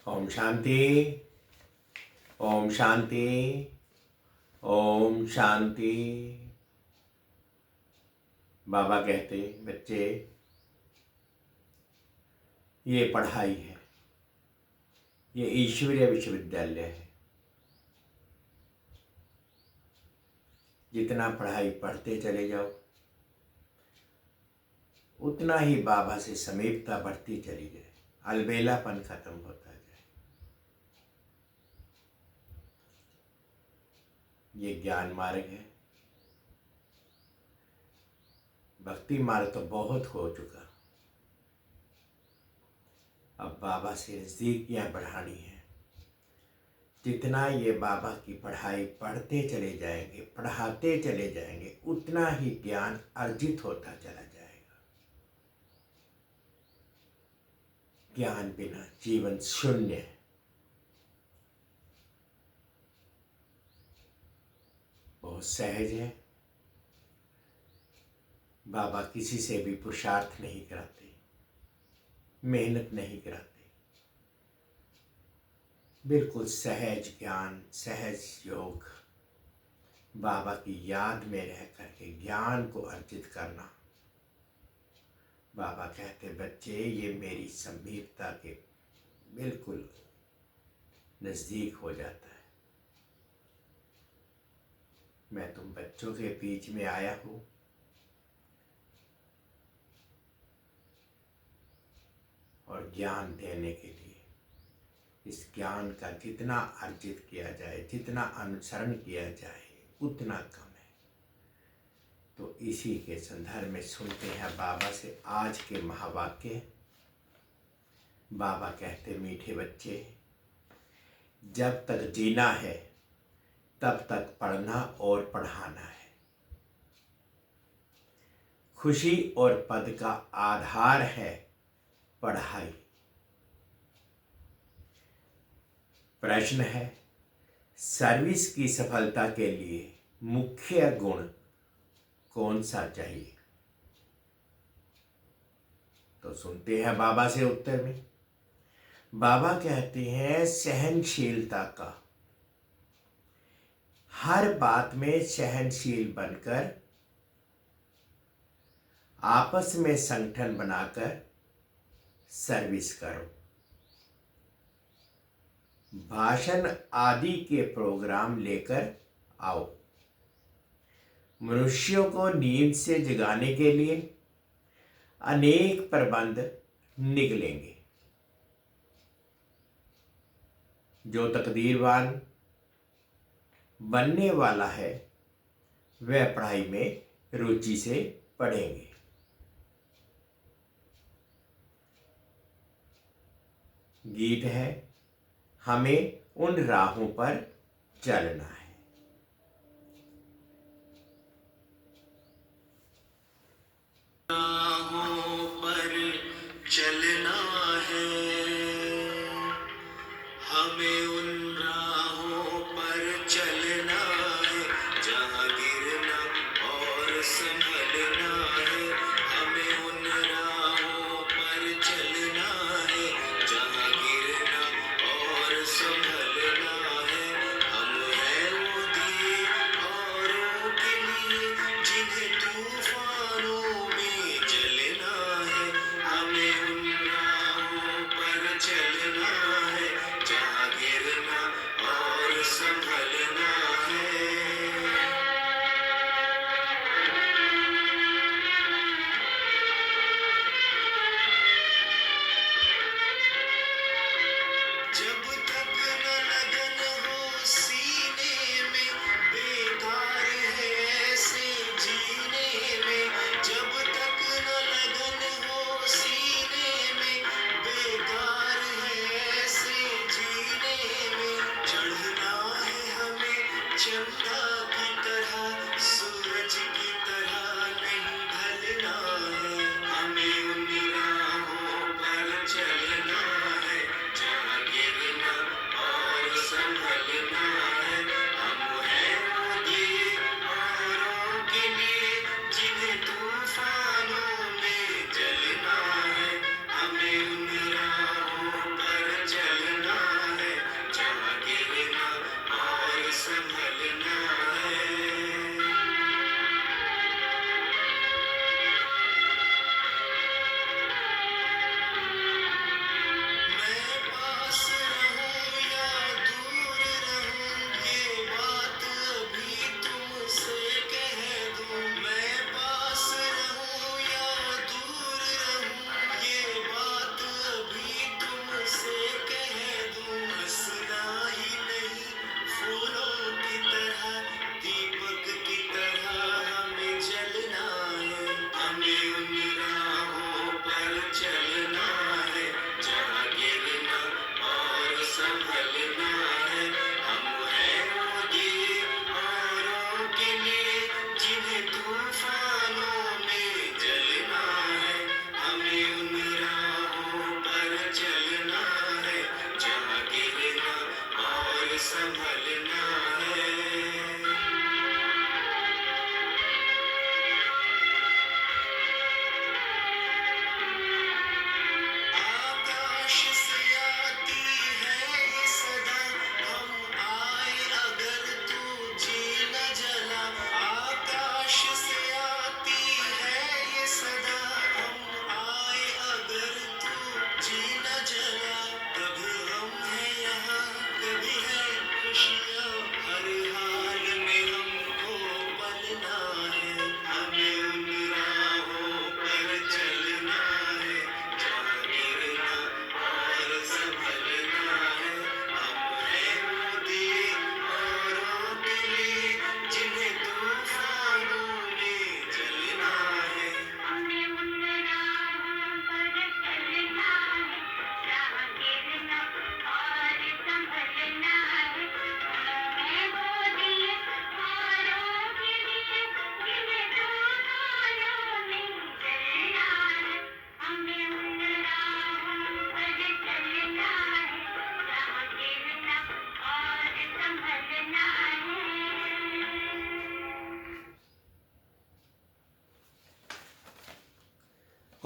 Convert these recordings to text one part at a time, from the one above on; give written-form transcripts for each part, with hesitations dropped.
ओम शांति। ओम शांति। ओम शांति। बाबा कहते बच्चे, ये पढ़ाई है, ये ईश्वरीय विश्वविद्यालय है। जितना पढ़ाई पढ़ते चले जाओ उतना ही बाबा से समीपता बढ़ती चली जाए, अलबेलापन खत्म होता जाए। ये ज्ञान मार्ग है। भक्ति मार्ग तो बहुत हो चुका, अब बाबा से नज़दीकियाँ बढ़ानी है। जितना ये बाबा की पढ़ाई पढ़ते चले जाएंगे, पढ़ाते चले जाएंगे, उतना ही ज्ञान अर्जित होता चला जाएगा। ज्ञान बिना जीवन शून्य है। बहुत सहज है। बाबा किसी से भी पुरुषार्थ नहीं कराते, मेहनत नहीं कराते। बिल्कुल सहज ज्ञान, सहज योग, बाबा की याद में रह करके ज्ञान को अर्जित करना। बाबा कहते बच्चे, ये मेरी समीपता के बिल्कुल नज़दीक हो जाता है। मैं तुम बच्चों के बीच में आया हूँ और ज्ञान देने के लिए। इस ज्ञान का जितना अर्जित किया जाए, जितना अनुसरण किया जाए, उतना कम है। तो इसी के संदर्भ में सुनते हैं बाबा से आज के महावाक्य। बाबा कहते मीठे बच्चे, जब तक जीना है तब तक पढ़ना और पढ़ाना है। खुशी और पद का आधार है पढ़ाई। प्रश्न है, सर्विस की सफलता के लिए मुख्य गुण कौन सा चाहिए? तो सुनते हैं बाबा से उत्तर में। बाबा कहते हैं सहनशीलता का। हर बात में सहनशील बनकर, आपस में संगठन बनाकर सर्विस करो। भाषण आदि के प्रोग्राम लेकर आओ। मनुष्यों को नींद से जगाने के लिए अनेक प्रबंध निकलेंगे। जो तकदीरवान बनने वाला है वह पढ़ाई में रुचि से पढ़ेंगे। गीत है, हमें उन राहों पर चलना है। राहों पर चलना है, हमें उन राहों पर चलना है जहाँ गिरना और संभलना है। हमें उन राहों पर चलना है जहाँ गिरना और संभलना है। हम हैं वो दिए औरों के लिए जिन्हें तूफानों में जलना है। हमें उन राहों पर चलना है जहाँ गिरना और संभलना है। जब तक न लगन हो सीने में, बेकार है ऐसे जीने में। जब तक न लगन हो सीने में, बेकार है ऐसे जीने में। चढ़ना है हमें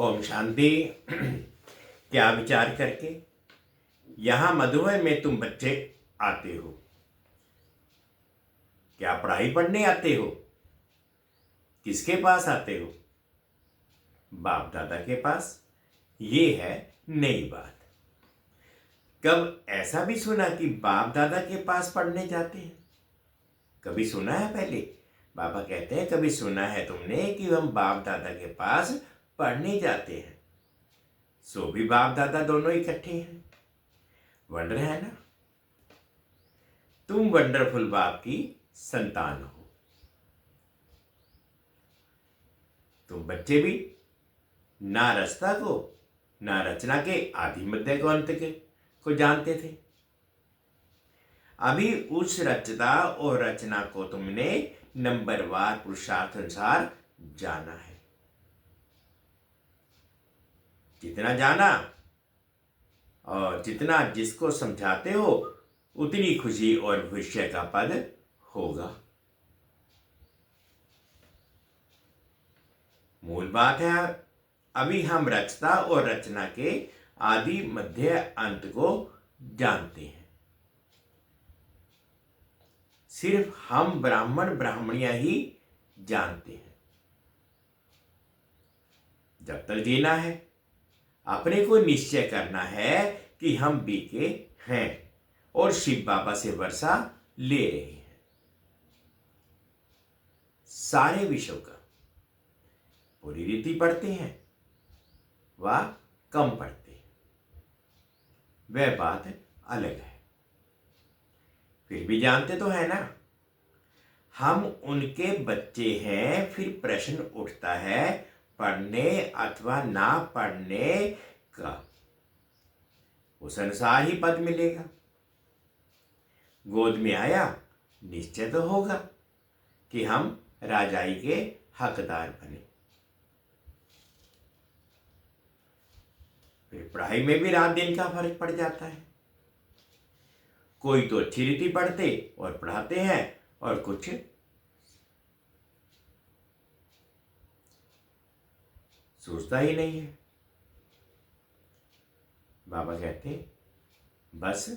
ओम शांति। क्या विचार करके यहाँ मधुबन में तुम बच्चे आते हो? क्या पढ़ाई पढ़ने आते हो? किसके पास आते हो? बाप दादा के पास। ये है नई बात। कब ऐसा भी सुना कि बाप दादा के पास पढ़ने जाते हैं? कभी सुना है पहले? बाबा कहते हैं कभी सुना है तुमने कि हम बाप दादा के पास पढ़ने जाते हैं? सो भी बाप दादा दोनों इकट्ठे हैं। वंडर है ना? तुम वंडरफुल बाप की संतान हो। तुम बच्चे भी ना रचना को ना रचना के आदि मध्य को अंत के को जानते थे। अभी उस रचना और रचना को तुमने नंबरवार पुरुषार्थ अनुसार जाना है। जितना जाना और जितना जिसको समझाते हो उतनी खुशी और भविष्य का पद होगा। मूल बात है, अभी हम रचना और रचना के आदि मध्य अंत को जानते हैं। सिर्फ हम ब्राह्मण ब्राह्मणियां ही जानते हैं। जब तक जीना है अपने को निश्चय करना है कि हम बीके हैं और शिव बाबा से वर्षा ले रहे हैं। सारे विश्व का पूरी रीति पढ़ते हैं व कम पढ़ते हैं, वह बात अलग है। फिर भी जानते तो है ना, हम उनके बच्चे हैं। फिर प्रश्न उठता है पढ़ने अथवा ना पढ़ने का। उस अनुसार ही पद मिलेगा। गोद में आया निश्चय तो होगा कि हम राजाई के हकदार बने। फिर पढ़ाई में भी रात दिन का फर्क पड़ जाता है। कोई तो अच्छी रीति पढ़ते और पढ़ाते हैं और कुछ सोचता ही नहीं है। बाबा कहते बस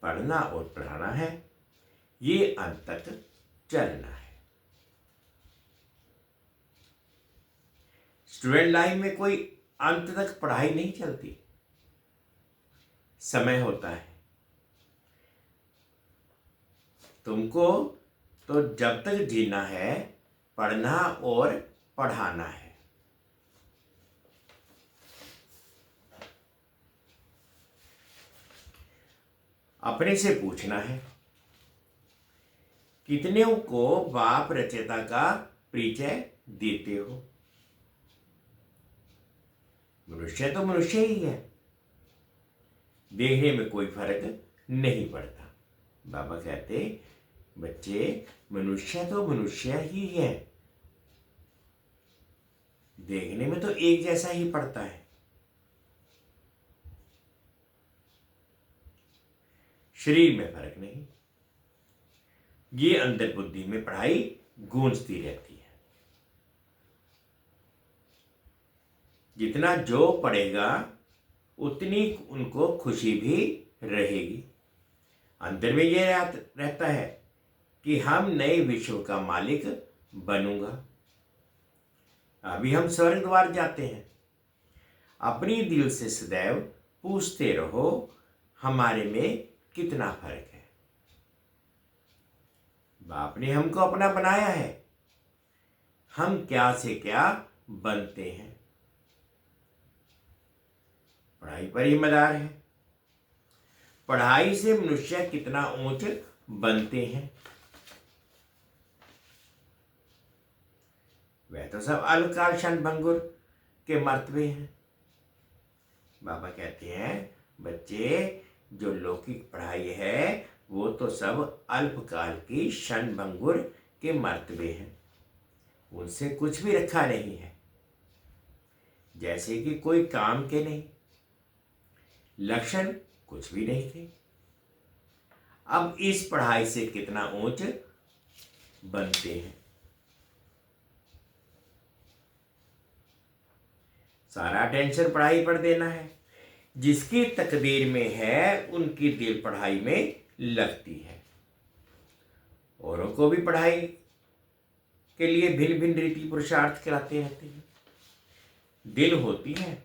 पढ़ना और पढ़ाना है, ये अंत तक चलना है। स्टूडेंट लाइफ में कोई अंत तक पढ़ाई नहीं चलती। समय होता है। तुमको तो जब तक जीना है पढ़ना और पढ़ाना है। अपने से पूछना है कितने को बाप रचयिता का परिचय देते हो? मनुष्य तो मनुष्य ही है, देखने में कोई फर्क नहीं पड़ता। बाबा कहते बच्चे मनुष्य तो मनुष्य ही है, देखने में तो एक जैसा ही पड़ता है। शरीर में फर्क नहीं। ये अंदर बुद्धि में पढ़ाई गूंजती रहती है। जितना जो पढ़ेगा उतनी उनको खुशी भी रहेगी। अंदर में ये रहता है कि हम नए विश्व का मालिक बनूंगा। अभी हम स्वर्ग द्वार जाते हैं। अपनी दिल से सदैव पूछते रहो हमारे में कितना फर्क है। बाप ने हमको अपना बनाया है, हम क्या से क्या बनते हैं। पढ़ाई पर ही मदार है। पढ़ाई से मनुष्य कितना ऊंच बनते हैं। वह तो सब अल्पकाल क्षण भंगुर के मर्तबे हैं। बाबा कहते हैं बच्चे जो लौकिक पढ़ाई है वो तो सब अल्पकाल की क्षण भंगुर के मर्तबे हैं। उनसे कुछ भी रखा नहीं है, जैसे कि कोई काम के नहीं, लक्षण कुछ भी नहीं थे। अब इस पढ़ाई से कितना ऊंच बनते हैं। सारा अटेंशन पढ़ाई पर देना है। जिसकी तकदीर में है उनकी दिल पढ़ाई में लगती है। औरों को भी पढ़ाई के लिए भिन्न भिन्न रीति पुरुषार्थ कराते रहते हैं। दिल होती है,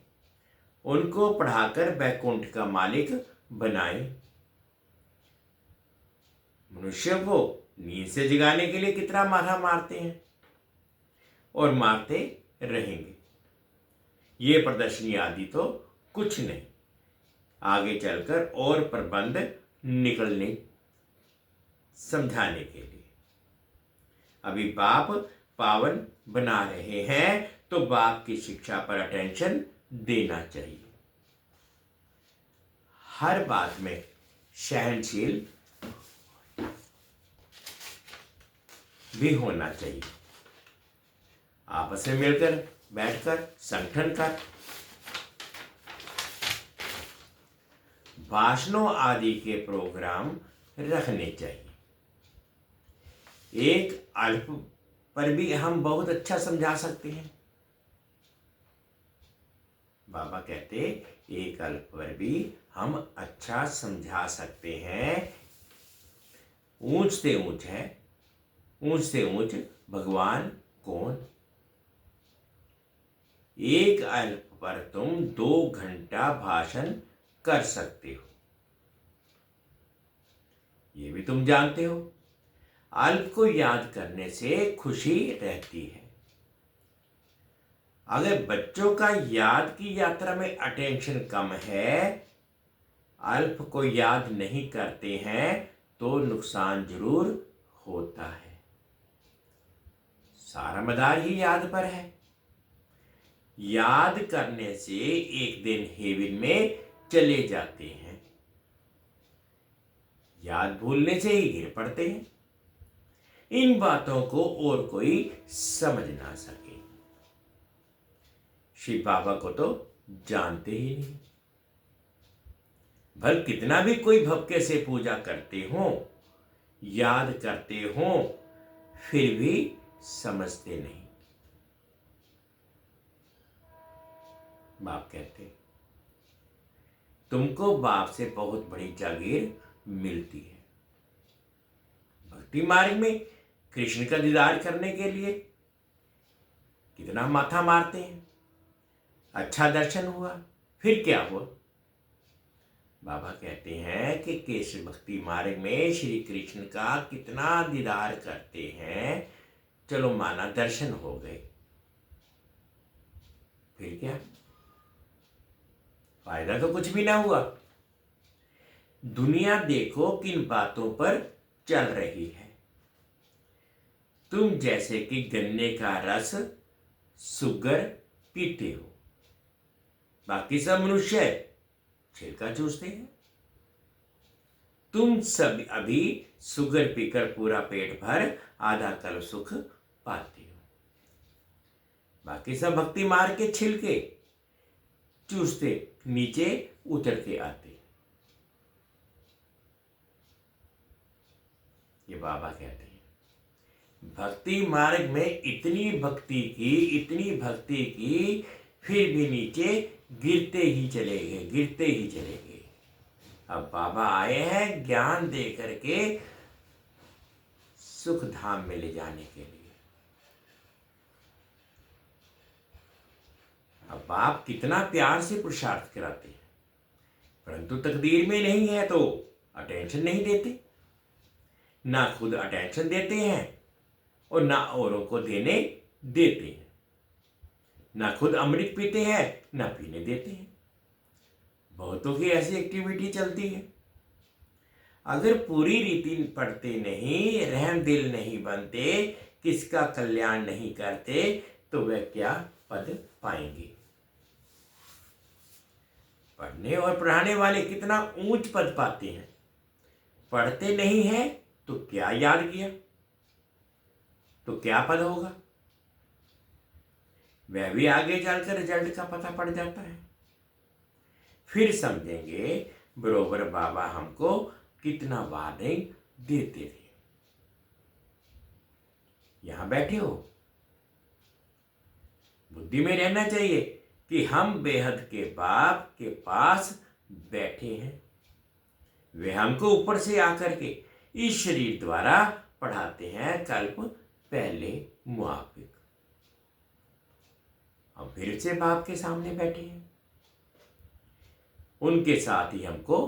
उनको पढ़ाकर बैकुंठ का मालिक बनाए। मनुष्य को नींद से जगाने के लिए कितना माथा मारते हैं और मारते रहेंगे। ये प्रदर्शनी आदि तो कुछ नहीं, आगे चलकर और प्रबंध निकलने समझाने के लिए। अभी बाप पावन बना रहे हैं तो बाप की शिक्षा पर अटेंशन देना चाहिए। हर बात में सहनशील भी होना चाहिए। आपस में मिलकर बैठकर संगठन कर भाषणों आदि के प्रोग्राम रखने चाहिए। एक अल्प पर भी हम बहुत अच्छा समझा सकते हैं। बाबा कहते एक अल्प पर भी हम अच्छा समझा सकते हैं। ऊंच से ऊंच है, ऊंच से ऊंच भगवान कौन। एक अल्प पर तुम 2 घंटा भाषण कर सकते हो, ये भी तुम जानते हो। अल्प को याद करने से खुशी रहती है। अगर बच्चों का याद की यात्रा में अटेंशन कम है, अल्प को याद नहीं करते हैं तो नुकसान जरूर होता है। सारा मदार ही याद पर है। याद करने से एक दिन हेवन में चले जाते हैं, याद भूलने से ही गिर पड़ते हैं। इन बातों को और कोई समझ ना सके। शिव बाबा को तो जानते ही नहीं। भल कितना भी कोई भक्ति से पूजा करते हो, याद करते हो, फिर भी समझते नहीं। बाप कहते तुमको बाप से बहुत बड़ी जागीर मिलती है। भक्ति मार्ग में कृष्ण का दीदार करने के लिए कितना माथा मारते हैं। अच्छा दर्शन हुआ, फिर क्या हुआ। बाबा कहते हैं कि केशव भक्ति मार्ग में श्री कृष्ण का कितना दीदार करते हैं। चलो माना दर्शन हो गए, फिर क्या, फायदा तो कुछ भी ना हुआ। दुनिया देखो किन बातों पर चल रही है। तुम जैसे कि गन्ने का रस सुगर पीते हो, बाकी सब मनुष्य छिलका चूसते हैं। तुम सब अभी सुगर पीकर पूरा पेट भर आधा कल सुख पाते हो, बाकी सब भक्ति मार के छिलके चूसते नीचे उतर के आते। ये बाबा कहते हैं भक्ति मार्ग में इतनी भक्ति की, फिर भी नीचे गिरते ही चले गए। अब बाबा आए हैं ज्ञान दे करके सुख धाम में ले जाने के लिए। अब बाप कितना प्यार से पुरुषार्थ कराते हैं, परंतु तकदीर में नहीं है तो अटेंशन नहीं देते। ना खुद अटेंशन देते हैं और ना औरों को देने देते हैं। ना खुद अमृत पीते हैं, ना पीने देते हैं। बहुतों की ऐसी एक्टिविटी चलती है। अगर पूरी रीति पढ़ते नहीं, रहम दिल नहीं बनते, किसका कल्याण नहीं करते, तो वह क्या पद पाएंगे। पढ़ने और पढ़ाने वाले कितना ऊंच पद पाते हैं। पढ़ते नहीं हैं तो क्या याद किया, तो क्या पद होगा। वह भी आगे चलकर रिजल्ट का पता पड़ जाता है। फिर समझेंगे बरोबर बाबा हमको कितना वार्निंग देते थे। यहां बैठे हो, बुद्धि में रहना चाहिए कि हम बेहद के बाप के पास बैठे हैं। वे हमको ऊपर से आकर के इस शरीर द्वारा पढ़ाते हैं कल्प पहले मुआफिक। हम फिर से बाप के सामने बैठे हैं, उनके साथ ही हमको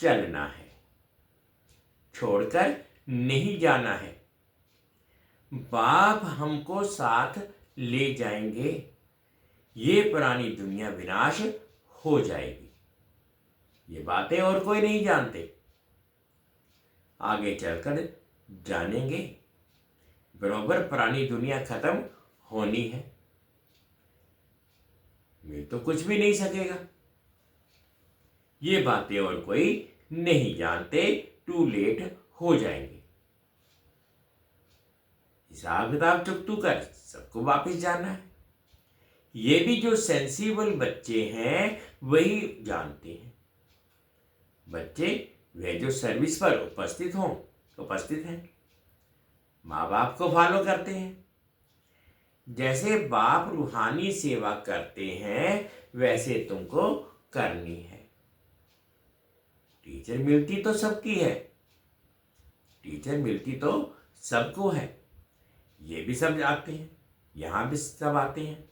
चलना है, छोड़कर नहीं जाना है। बाप हमको साथ ले जाएंगे, ये पुरानी दुनिया विनाश हो जाएगी। ये बातें और कोई नहीं जानते, आगे चलकर जानेंगे। बरोबर पुरानी दुनिया खत्म होनी है, मिल तो कुछ भी नहीं सकेगा। ये बातें और कोई नहीं जानते, टू लेट हो जाएंगे। हिसाब किताब चुकतू कर सबको वापस जाना है। ये भी जो सेंसिबल बच्चे हैं वही जानते हैं। बच्चे वे जो सर्विस पर उपस्थित हैं, माँ बाप को फॉलो करते हैं। जैसे बाप रूहानी सेवा करते हैं वैसे तुमको करनी है। टीचर मिलती तो सबकी है, टीचर मिलती तो सबको है। ये भी सब आते हैं, यहां भी सब आते हैं।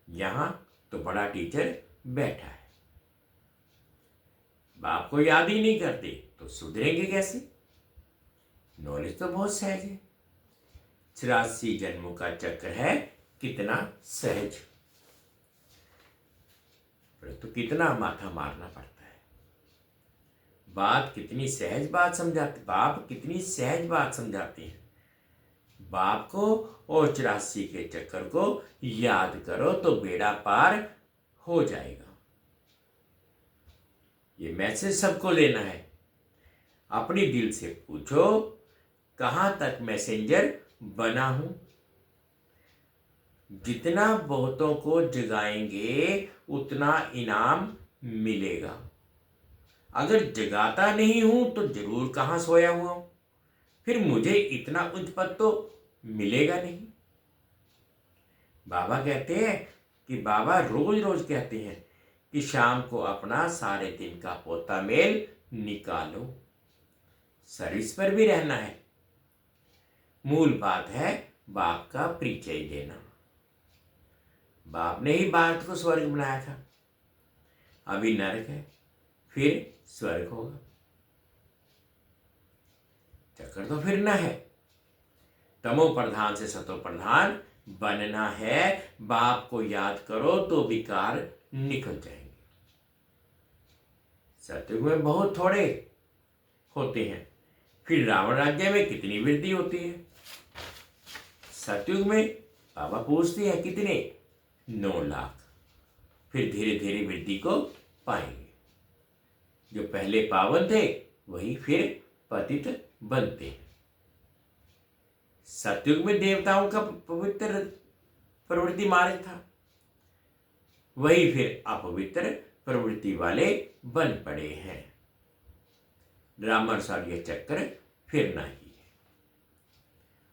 यहां तो बड़ा टीचर बैठा है, बाप को याद ही नहीं करते तो सुधरेंगे कैसे? नॉलेज तो बहुत सहज है। 84 जन्मों का चक्र है, कितना सहज। तो कितना माथा मारना पड़ता है। बात कितनी सहज बात समझाते, बाप कितनी सहज बात समझाते हैं। बाप को और 84 के चक्कर को याद करो तो बेड़ा पार हो जाएगा। ये मैसेज सबको लेना है। अपनी दिल से पूछो, कहां तक मैसेंजर बना हूं? जितना बहुतों को जगाएंगे उतना इनाम मिलेगा। अगर जगाता नहीं हूं तो जरूर कहां सोया हुआ हूं, फिर मुझे इतना उच्च पद तो मिलेगा नहीं। बाबा कहते हैं कि बाबा रोज रोज कहते हैं कि शाम को अपना सारे दिन का पोता मेल निकालो। सर्विस पर भी रहना है। मूल बात है बाप का परिचय देना। बाप ने ही भारत को स्वर्ग बनाया था। अभी नरक है, फिर स्वर्ग होगा। चक्कर तो फिरना है। तमो प्रधान से सतो प्रधान बनना है। बाप को याद करो तो विकार निकल जाएंगे। सतयुग में बहुत थोड़े होते हैं, फिर रावण राज्य में कितनी वृद्धि होती है। सतयुग में बाबा पूछते हैं कितने? 9 लाख। फिर धीरे धीरे वृद्धि को पाएंगे। जो पहले पावन थे वही फिर पतित बनते हैं। सतयुग में देवताओं का पवित्र प्रवृत्ति मार्ग था, वही फिर अपवित्र प्रवृत्ति वाले बन पड़े हैं। रामानुसार ये चक्कर फिरना ही है।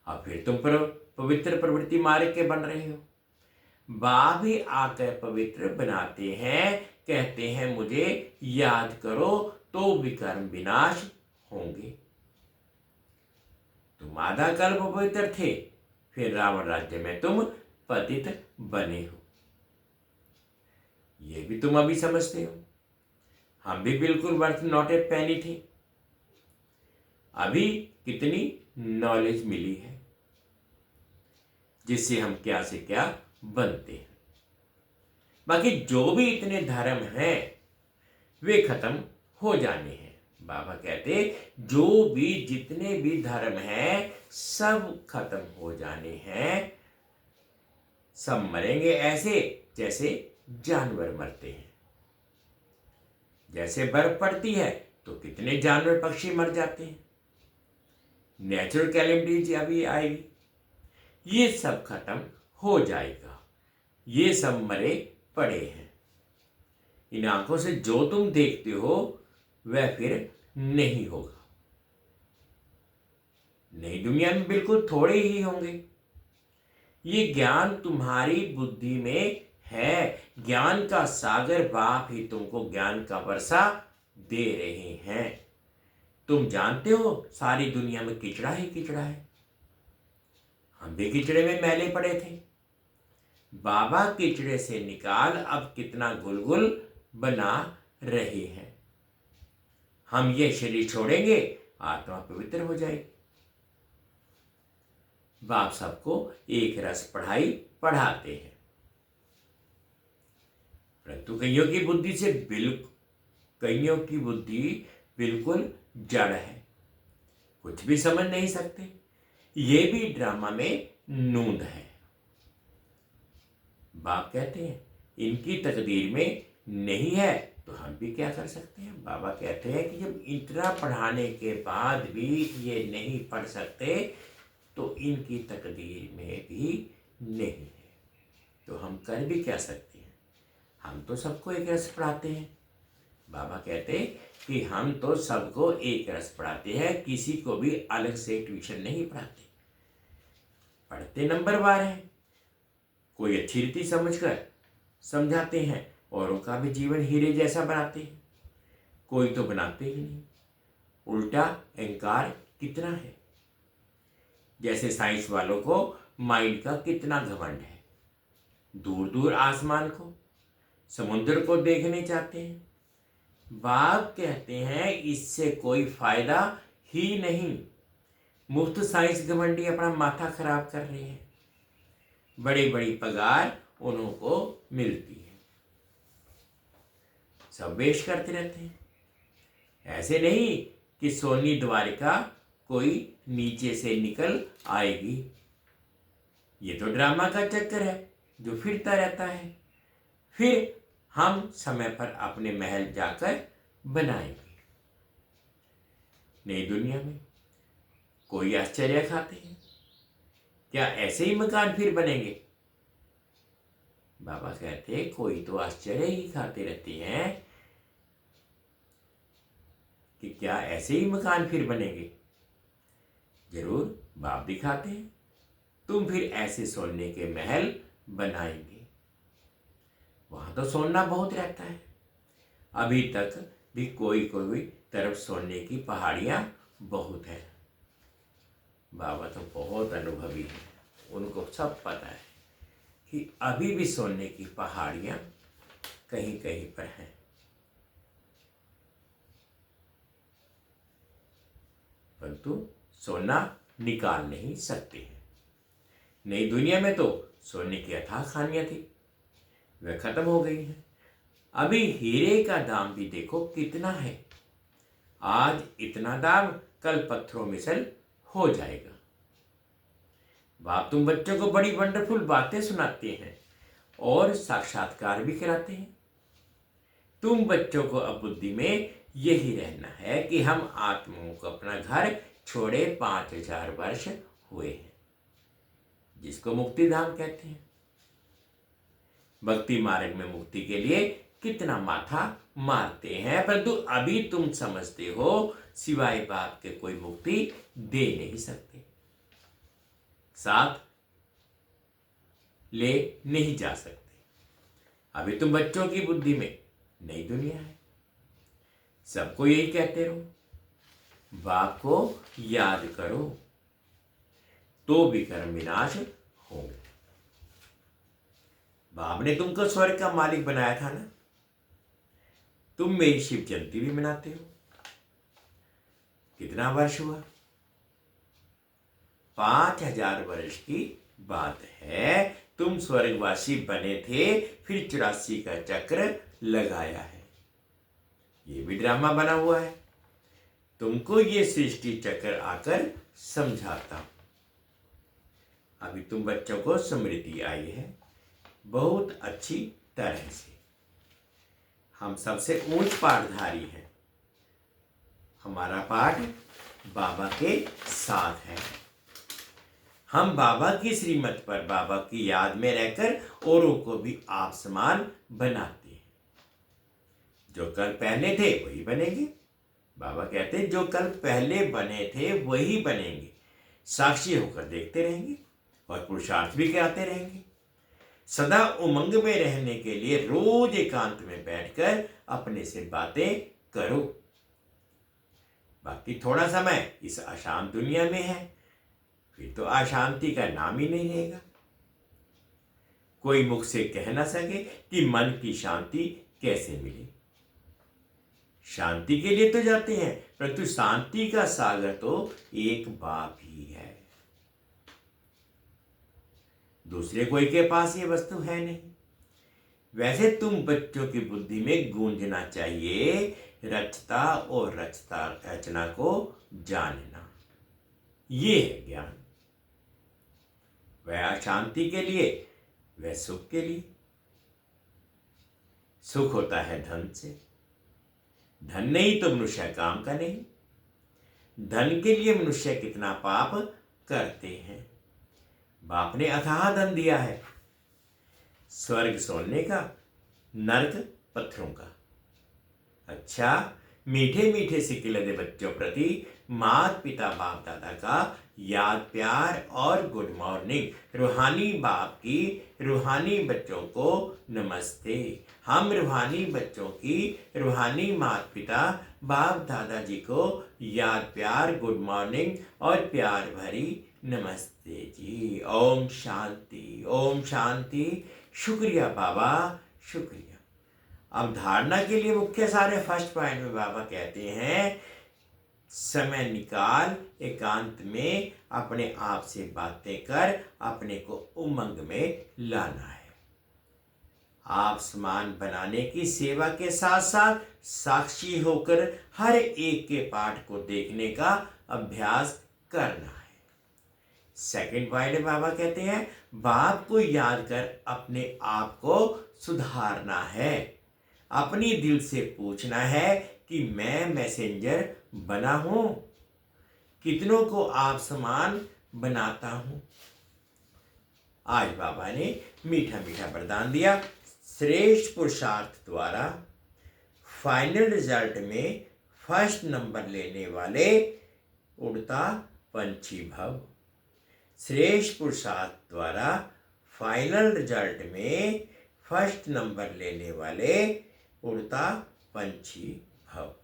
अब फिर तुम पवित्र प्रवृत्ति मार्ग के बन रहे हो। बाप ही आकर पवित्र बनाते हैं, कहते हैं मुझे याद करो तो विकर्म विनाश होंगे। तुम आधा कल्प पवित्र थे, फिर रावण राज्य में तुम पतित बने हो। ये भी तुम अभी समझते हो। हम भी बिल्कुल वर्थ नॉट ए पेनी थे। अभी कितनी नॉलेज मिली है जिससे हम क्या से क्या बनते हैं। बाकी जो भी इतने धर्म हैं वे खत्म हो जाने हैं। बाबा कहते जो भी जितने भी धर्म हैं सब खत्म हो जाने हैं। सब मरेंगे ऐसे जैसे जानवर मरते हैं। जैसे बर्फ पड़ती है तो कितने जानवर पक्षी मर जाते हैं। नेचुरल कैलेमिटीज अभी आएगी, ये सब खत्म हो जाएगा। ये सब मरे पड़े हैं। इन आंखों से जो तुम देखते हो वह फिर नहीं होगा। नई दुनिया में बिल्कुल थोड़े ही होंगे। ये ज्ञान तुम्हारी बुद्धि में है। ज्ञान का सागर बाप ही तुमको ज्ञान का वर्षा दे रहे हैं। तुम जानते हो सारी दुनिया में किचड़ा ही किचड़ा है। हम भी किचड़े में मैले पड़े थे। बाबा किचड़े से निकाल अब कितना गुलगुल बना रहे हैं। हम ये शरीर छोड़ेंगे, आत्मा पवित्र हो जाएगी। बाप सबको एक रस पढ़ाई पढ़ाते हैं, परंतु कईयों की बुद्धि बिल्कुल जड़ है, कुछ भी समझ नहीं सकते। ये भी ड्रामा में नूंद है। बाप कहते हैं इनकी तकदीर में नहीं है, तो हम भी क्या कर सकते हैं। बाबा कहते हैं कि जब इतना पढ़ाने के बाद भी ये नहीं पढ़ सकते, तो इनकी तकदीर में भी नहीं है, तो हम कर भी क्या सकते हैं। हम तो सबको एक रस पढ़ाते हैं। बाबा कहते हैं कि हम तो सबको एक रस पढ़ाते हैं, किसी को भी अलग से ट्यूशन नहीं पढ़ाते। पढ़ते नंबरवार हैं, कोई अच्छी रीति समझकर समझाते हैं, औरों का भी जीवन हीरे जैसा बनाते हैं। कोई तो बनाते ही नहीं, उल्टा अहंकार कितना है। जैसे साइंस वालों को माइंड का कितना घमंड है, दूर दूर आसमान को, समुद्र को देखने चाहते हैं। बाप कहते हैं इससे कोई फायदा ही नहीं। मुफ्त साइंस घमंडी अपना माथा खराब कर रहे हैं। बड़ी बड़ी पगार उन्हों को मिलती है, सब वेश करते रहते हैं। ऐसे नहीं कि सोनी द्वारिका कोई नीचे से निकल आएगी। ये तो ड्रामा का चक्कर है जो फिरता रहता है। फिर हम समय पर अपने महल जाकर बनाएंगे। नई दुनिया में कोई आश्चर्य खाते हैं, क्या ऐसे ही मकान फिर बनेंगे। बाबा कहते हैं कोई तो आश्चर्य ही खाते रहते हैं कि क्या ऐसे ही मकान फिर बनेंगे। जरूर बाप दिखाते हैं, तुम फिर ऐसे सोने के महल बनाएंगे। वहां तो सोना बहुत रहता है। अभी तक भी कोई कोई तरफ सोने की पहाड़ियां बहुत है। बाबा तो बहुत अनुभवी हैं, उनको सब पता है कि अभी भी सोने की पहाड़ियां कहीं कहीं पर हैं। परंतु सोना निकाल नहीं सकते हैं। नई दुनिया में तो सोने की अथाह खानियां थी, वह खत्म हो गई हैं। अभी हीरे का दाम भी देखो कितना है। आज इतना दाम, कल पत्थरों में सल हो जाएगा। बाप तुम बच्चों को बड़ी वंडरफुल बातें सुनाते हैं और साक्षात्कार भी कराते हैं। तुम बच्चों को अब बुद्धि में यही रहना है कि हम आत्माओं को अपना घर छोड़े 5000 वर्ष हुए हैं, जिसको मुक्ति धाम कहते हैं। भक्ति मार्ग में मुक्ति के लिए कितना माथा मारते हैं, परंतु अभी तुम समझते हो सिवाय बाप के कोई मुक्ति दे नहीं सकते, साथ ले नहीं जा सकते। अभी तुम बच्चों की बुद्धि में नई दुनिया है। सबको यही कहते रहो, बाप को याद करो तो भी कर्म विनाश होंगे। बाप ने तुमको स्वर्ग का मालिक बनाया था ना। तुम मेरी शिव जयंती भी मनाते हो। कितना वर्ष हुआ? 5000 वर्ष की बात है। तुम स्वर्गवासी बने थे, फिर 84 का चक्र लगाया है। ये भी ड्रामा बना हुआ है। तुमको ये सृष्टि चक्र आकर समझाता हूं। अभी तुम बच्चों को स्मृति आई है बहुत अच्छी तरह से। हम सबसे ऊंच पाठधारी हैं। हमारा पाठ बाबा के साथ है। हम बाबा की श्रीमत पर, बाबा की याद में रहकर औरों को भी आप समान बनाते हैं। जो कल पहले थे वही बनेंगे। बाबा कहते हैं जो कल पहले बने थे वही बनेंगे। साक्षी होकर देखते रहेंगे और पुरुषार्थ भी कराते रहेंगे। सदा उमंग में रहने के लिए रोज एकांत में बैठकर अपने से बातें करो। बाकी थोड़ा समय इस अशांत दुनिया में है, फिर तो अशांति का नाम ही नहीं रहेगा। कोई मुख से कह ना सके कि मन की शांति कैसे मिले। शांति के लिए तो जाते हैं, परंतु शांति का सागर तो एक बाप ही है, दूसरे कोई के पास ये वस्तु है नहीं। वैसे तुम बच्चों की बुद्धि में गूंजना चाहिए, रचता और रचना को जानना, ये है ज्ञान। वह अशांति के लिए, वह सुख के लिए। सुख होता है धन से, धन नहीं तो मनुष्य काम का नहीं। धन के लिए मनुष्य कितना पाप करते हैं। बाप ने अथाह धन दिया है, स्वर्ग सोने का, नरक पत्थरों का। अच्छा, मीठे मीठे सिक्के लदे बच्चों प्रति माता पिता बाप दादा का याद प्यार और गुड मॉर्निंग। रूहानी बाप की रूहानी बच्चों को नमस्ते। हम रूहानी बच्चों की रूहानी माता पिता बाप दादाजी को याद प्यार गुड मॉर्निंग और प्यार भरी नमस्ते जी। ओम शांति, ओम शांति। शुक्रिया बाबा, शुक्रिया। अब धारणा के लिए मुख्य सारे फर्स्ट पॉइंट में बाबा कहते हैं, समय निकाल एकांत में अपने आप से बातें कर अपने को उमंग में लाना है। आप समान बनाने की सेवा के साथ साथ साक्षी होकर हर एक के पाठ को देखने का अभ्यास करना है। सेकंड पॉइंट बाबा कहते हैं, बाप को याद कर अपने आप को सुधारना है। अपनी दिल से पूछना है कि मैं मैसेंजर बना हूं, कितनों को आप समान बनाता हूं। आज बाबा ने मीठा मीठा वरदान दिया, श्रेष्ठ पुरुषार्थ द्वारा फाइनल रिजल्ट में फर्स्ट नंबर लेने वाले उड़ता पंछी भव। श्रेष्ठ पुरुषार्थ द्वारा फाइनल रिजल्ट में फर्स्ट नंबर लेने वाले उड़ता पंछी भव।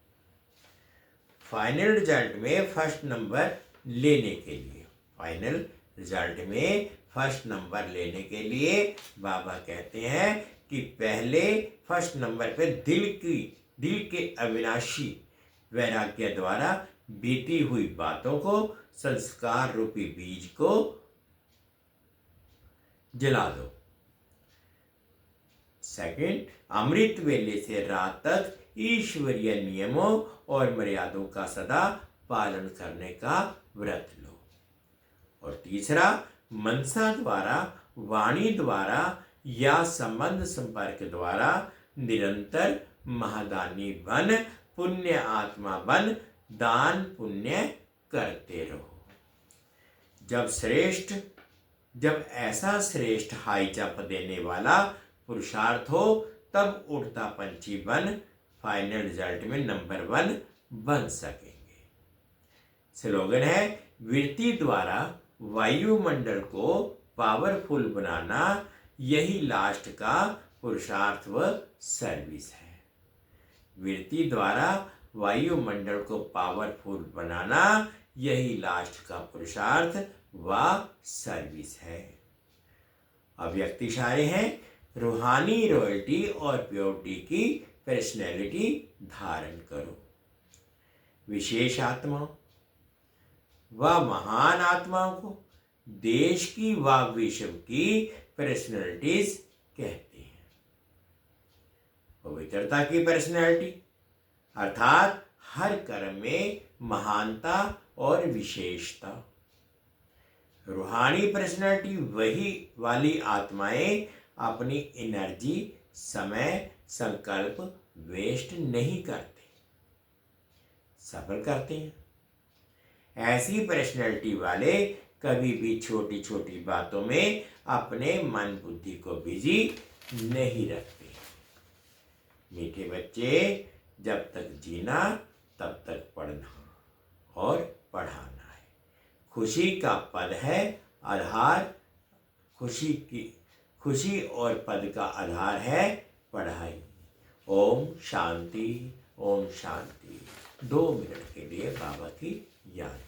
फाइनल रिजल्ट में फर्स्ट नंबर लेने के लिए, फाइनल रिजल्ट में फर्स्ट नंबर लेने के लिए बाबा कहते हैं कि पहले फर्स्ट नंबर पे दिल के अविनाशी वैराग्य द्वारा बीती हुई बातों को, संस्कार रूपी बीज को जला दो। सेकंड, अमृत वेले से रात तक ईश्वरीय नियमों और मर्यादों का सदा पालन करने का व्रत लो। और तीसरा, मनसा द्वारा, वाणी द्वारा या संबंध संपर्क द्वारा निरंतर महादानी बन, पुण्य आत्मा बन, दान पुण्य करते रहो। जब ऐसा श्रेष्ठ हाई जंप देने वाला पुरुषार्थ हो, तब उड़ता पंछी बन फाइनल रिजल्ट में नंबर 1 बन सकेंगे। स्लोगन है, वृत्ति द्वारा वायुमंडल को पावरफुल बनाना, यही लास्ट का पुरुषार्थ व सर्विस है। वृत्ति द्वारा वायुमंडल को पावरफुल बनाना, यही लास्ट का पुरुषार्थ व सर्विस है। अव्यक्त इशारे हैं, रूहानी रॉयल्टी और प्योरिटी की पर्सनैलिटी धारण करो। विशेष आत्माओं व महान आत्माओं को देश की व विश्व की पर्सनैलिटीज कहते हैं। पवित्रता की पर्सनैलिटी अर्थात हर कर्म में महानता और विशेषता। रूहानी पर्सनैलिटी वही वाली आत्माएं अपनी एनर्जी, समय, संकल्प वेस्ट नहीं करते, सफल करते हैं। ऐसी पर्सनैलिटी वाले कभी भी छोटी छोटी बातों में अपने मन बुद्धि को बिजी नहीं रखते। मीठे बच्चे, जब तक जीना तब तक पढ़ना और पढ़ाना है। खुशी का पद है आधार, खुशी और पद का आधार है पढ़ाई। ओम शांति, ओम शांति। 2 मिनट के लिए बाबा की याद।